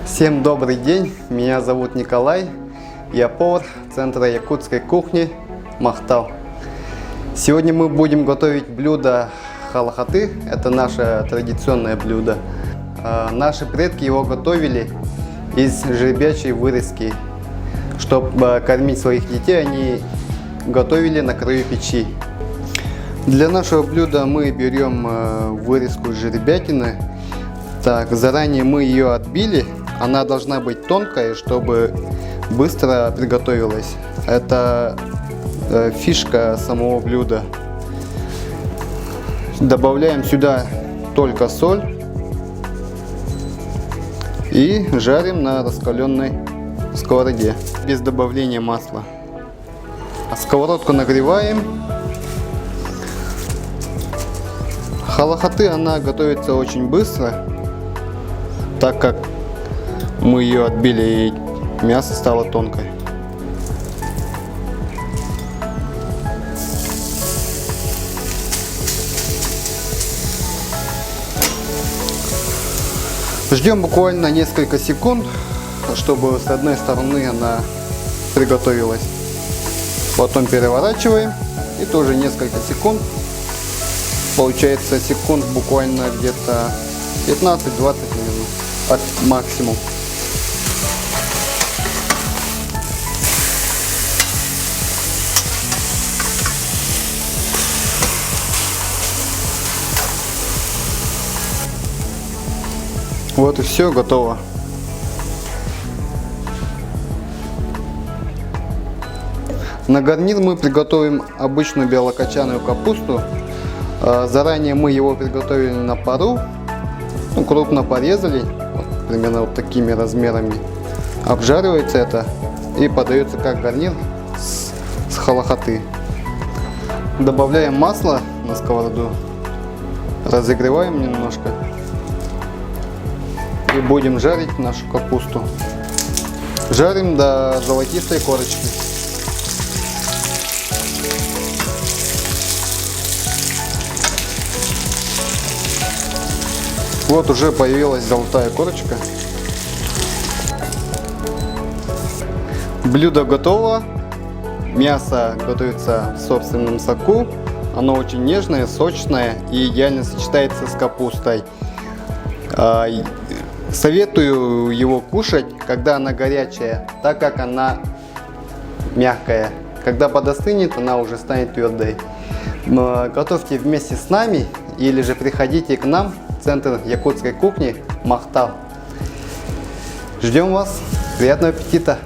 Всем добрый день, меня зовут Николай, я повар Центра якутской кухни Махтал. Сегодня мы будем готовить блюдо халахаты, это наше традиционное блюдо. Наши предки его готовили из жеребячей вырезки. Чтобы кормить своих детей, они готовили на краю печи. Для нашего блюда мы берем вырезку жеребятины. Так, заранее мы ее отбили. Она должна быть тонкой, чтобы быстро приготовилась. Это фишка самого блюда. Добавляем сюда только соль и жарим на раскаленной сковороде без добавления масла. Сковородку нагреваем. Халахаты она готовится очень быстро, так как мы ее отбили и мясо стало тонкое. Ждем буквально несколько секунд, чтобы с одной стороны она приготовилась. Потом переворачиваем и тоже несколько секунд. Получается секунд буквально где-то 15-20 минут от максимум. Вот и все, готово. На гарнир мы приготовим обычную белокочанную капусту. Заранее мы его приготовили на пару, крупно порезали, примерно вот такими размерами. Обжаривается это и подается как гарнир с халахаты. Добавляем масло на сковороду, разогреваем немножко и будем жарить нашу капусту. Жарим до золотистой корочки. Вот уже появилась золотая корочка. Блюдо готово. Мясо готовится в собственном соку. Оно очень нежное, сочное и идеально сочетается с капустой. Советую его кушать, когда она горячая, так как она мягкая. Когда подостынет, она уже станет твердой. Готовьте вместе с нами или же приходите к нам в Центр якутской кухни Махтал. Ждем вас. Приятного аппетита!